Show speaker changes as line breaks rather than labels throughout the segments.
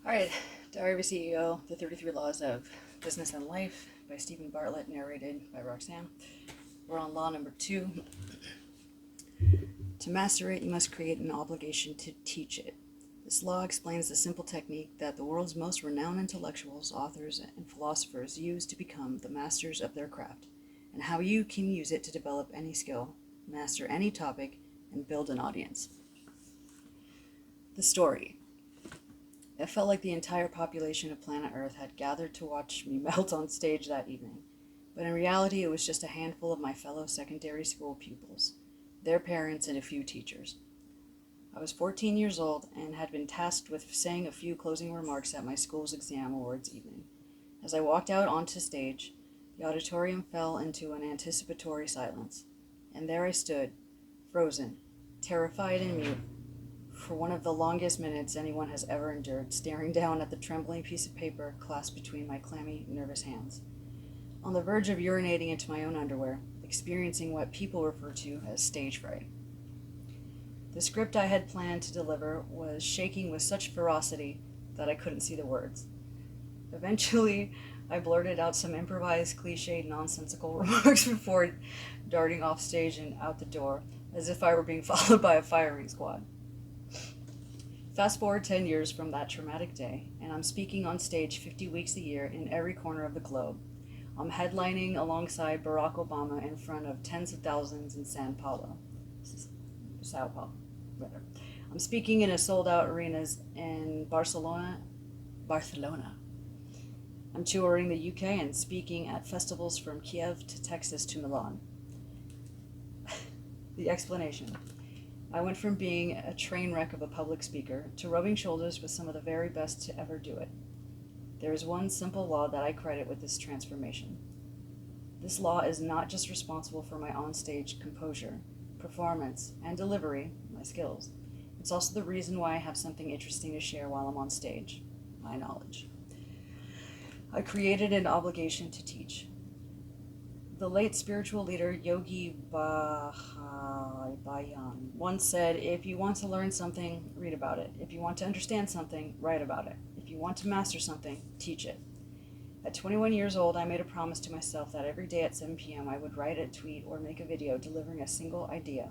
All right, Diary of a CEO, The 33 Laws of Business and Life by Stephen Bartlett, narrated by Roxanne. We're on law number 2. To master it, you must create an obligation to teach it. This law explains the simple technique that the world's most renowned intellectuals, authors, and philosophers use to become the masters of their craft, and how you can use it to develop any skill, master any topic, and build an audience. The story. It felt like the entire population of planet Earth had gathered to watch me melt on stage that evening, but in reality it was just a handful of my fellow secondary school pupils, their parents, and a few teachers. I was 14 years old and had been tasked with saying a few closing remarks at my school's exam awards evening. As I walked out onto stage, the auditorium fell into an anticipatory silence, and there I stood, frozen, terrified and mute, for one of the longest minutes anyone has ever endured, staring down at the trembling piece of paper clasped between my clammy, nervous hands. On the verge of urinating into my own underwear, experiencing what people refer to as stage fright. The script I had planned to deliver was shaking with such ferocity that I couldn't see the words. Eventually, I blurted out some improvised, cliched, nonsensical remarks before darting off stage and out the door, as if I were being followed by a firing squad. Fast forward 10 years from that traumatic day, and I'm speaking on stage 50 weeks a year in every corner of the globe. I'm headlining alongside Barack Obama in front of tens of thousands in Sao Paulo. I'm speaking in sold-out arenas in Barcelona. I'm touring the UK and speaking at festivals from Kiev to Texas to Milan. The explanation. I went from being a train wreck of a public speaker to rubbing shoulders with some of the very best to ever do it. There is one simple law that I credit with this transformation. This law is not just responsible for my onstage composure, performance, and delivery, my skills. It's also the reason why I have something interesting to share while I'm on stage, my knowledge. I created an obligation to teach. The late spiritual leader Yogi Bhajan once said, if you want to learn something, read about it. If you want to understand something, write about it. If you want to master something, teach it. At 21 years old, I made a promise to myself that every day at 7 p.m. I would write a tweet or make a video delivering a single idea,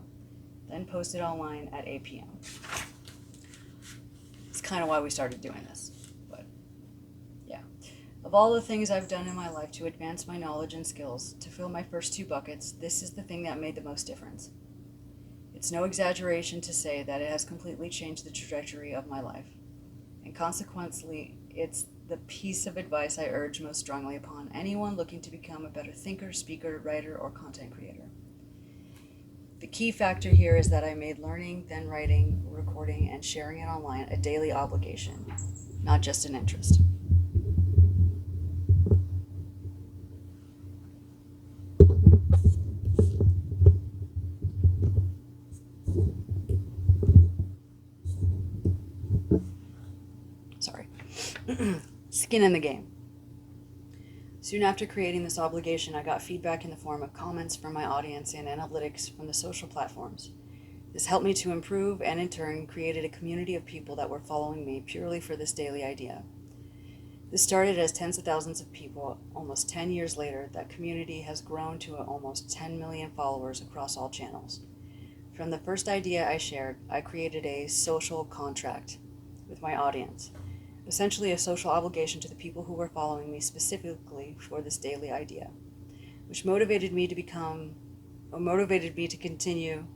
then post it online at 8 p.m. It's kind of why we started doing this. Of all the things I've done in my life to advance my knowledge and skills, to fill my first 2 buckets, this is the thing that made the most difference. It's no exaggeration to say that it has completely changed the trajectory of my life. And consequently, it's the piece of advice I urge most strongly upon anyone looking to become a better thinker, speaker, writer, or content creator. The key factor here is that I made learning, then writing, recording, and sharing it online a daily obligation, not just an interest. Skin in the game. Soon after creating this obligation, I got feedback in the form of comments from my audience and analytics from the social platforms. This helped me to improve and in turn created a community of people that were following me purely for this daily idea. This started as tens of thousands of people. Almost 10 years later, that community has grown to almost 10 million followers across all channels. From the first idea I shared, I created a social contract with my audience. Essentially a social obligation to the people who were following me specifically for this daily idea, which motivated me to continue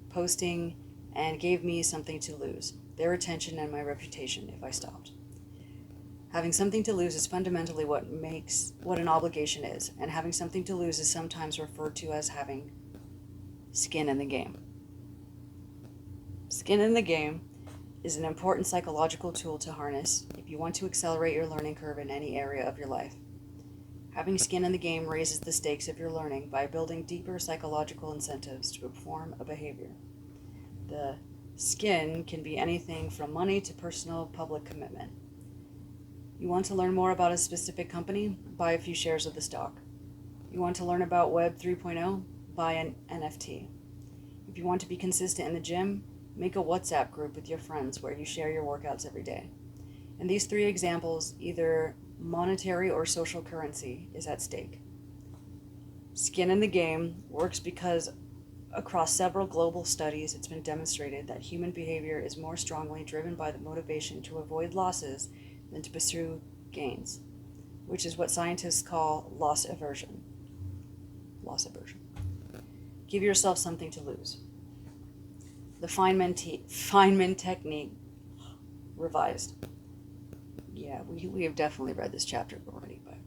posting and gave me something to lose, their attention and my reputation if I stopped. Having something to lose is fundamentally what an obligation is, and having something to lose is sometimes referred to as having skin in the game. Skin in the game is an important psychological tool to harness if you want to accelerate your learning curve in any area of your life. Having skin in the game raises the stakes of your learning by building deeper psychological incentives to perform a behavior. The skin can be anything from money to personal public commitment. You want to learn more about a specific company? Buy a few shares of the stock. You want to learn about Web 3.0? Buy an NFT. If you want to be consistent in the gym, make a WhatsApp group with your friends where you share your workouts every day. In these three examples, either monetary or social currency is at stake. Skin in the game works because across several global studies, it's been demonstrated that human behavior is more strongly driven by the motivation to avoid losses than to pursue gains, which is what scientists call loss aversion. Loss aversion. Give yourself something to lose. The Feynman technique revised. Yeah, we have definitely read this chapter already. But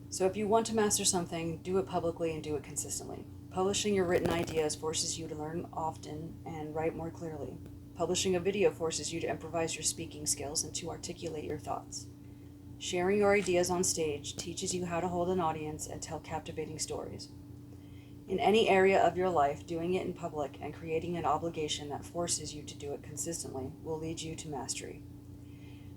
so if you want to master something, do it publicly and do it consistently. Publishing your written ideas forces you to learn often and write more clearly. Publishing a video forces you to improvise your speaking skills and to articulate your thoughts. Sharing your ideas on stage teaches you how to hold an audience and tell captivating stories. In any area of your life, doing it in public and creating an obligation that forces you to do it consistently will lead you to mastery.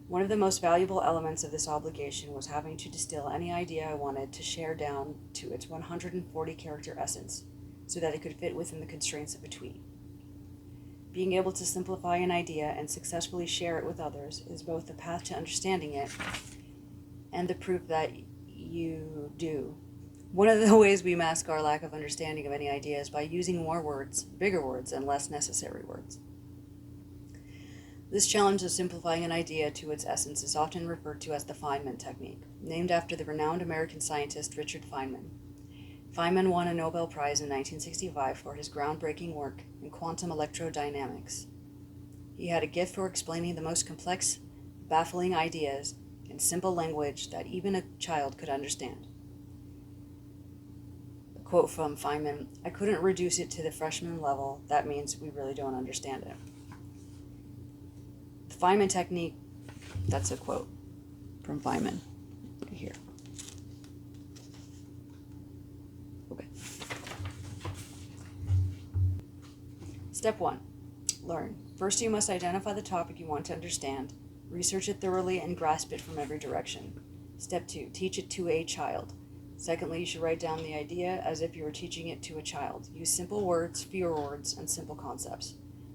One of the most valuable elements of this obligation was having to distill any idea I wanted to share down to its 140-character essence, so that it could fit within the constraints of a tweet. Being able to simplify an idea and successfully share it with others is both the path to understanding it and the proof that you do. One of the ways we mask our lack of understanding of any idea is by using more words, bigger words, and less necessary words. This challenge of simplifying an idea to its essence is often referred to as the Feynman technique, named after the renowned American scientist Richard Feynman. Feynman won a Nobel Prize in 1965 for his groundbreaking work in quantum electrodynamics. He had a gift for explaining the most complex, baffling ideas in simple language that even a child could understand. A quote from Feynman, "I couldn't reduce it to the freshman level. That means we really don't understand it." The Feynman technique, that's a quote from Feynman right here. Okay. Step 1. Learn. First, you must identify the topic you want to understand. Research it thoroughly and grasp it from every direction. Step 2. Teach it to a child. Secondly, you should write down the idea as if you were teaching it to a child. Use simple words, fewer words, and simple concepts.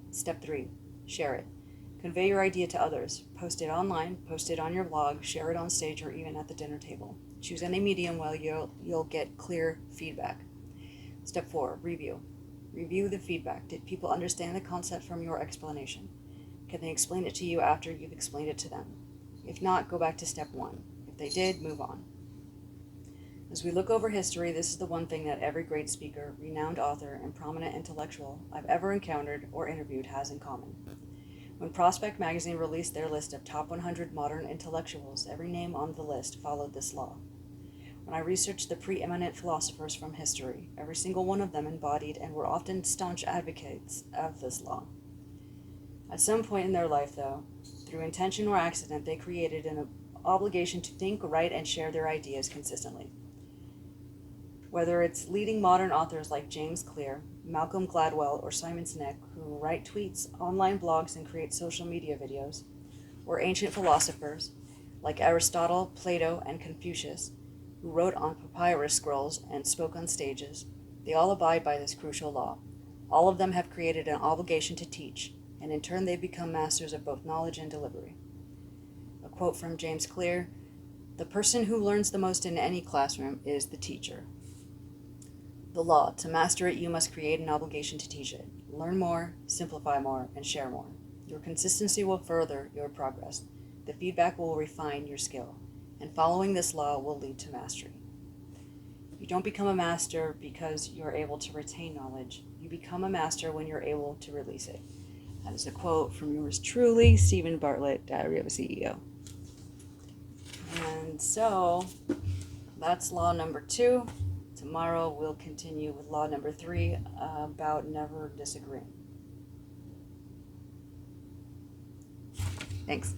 Step 3. Share it. Convey your idea to others. Post it online, post it on your blog, share it on stage, or even at the dinner table. Choose any medium where you'll get clear feedback. Step 4. Review. Review the feedback. Did people understand the concept from your explanation? Can they explain it to you after you've explained it to them? If not, go back to step 1. If they did, move on. As we look over history, this is the one thing that every great speaker, renowned author, and prominent intellectual I've ever encountered or interviewed has in common. When Prospect magazine released their list of top 100 modern intellectuals, every name on the list followed this law. When I researched the preeminent philosophers from history, every single one of them embodied and were often staunch advocates of this law. At some point in their life, though, through intention or accident, they created an obligation to think, write, and share their ideas consistently. Whether it's leading modern authors like James Clear, Malcolm Gladwell, or Simon Sinek, who write tweets, online blogs, and create social media videos, or ancient philosophers like Aristotle, Plato, and Confucius, who wrote on papyrus scrolls and spoke on stages, they all abide by this crucial law. All of them have created an obligation to teach, and in turn they become masters of both knowledge and delivery. A quote from James Clear, "The person who learns the most in any classroom is the teacher." The law. To master it, you must create an obligation to teach it. Learn more, simplify more, and share more. Your consistency will further your progress. The feedback will refine your skill. And following this law will lead to mastery. You don't become a master because you're able to retain knowledge. You become a master when you're able to release it. That is a quote from yours truly, Stephen Bartlett, Diary of a CEO. And so, that's law number 2. Tomorrow we'll continue with law number 3 about never disagreeing. Thanks.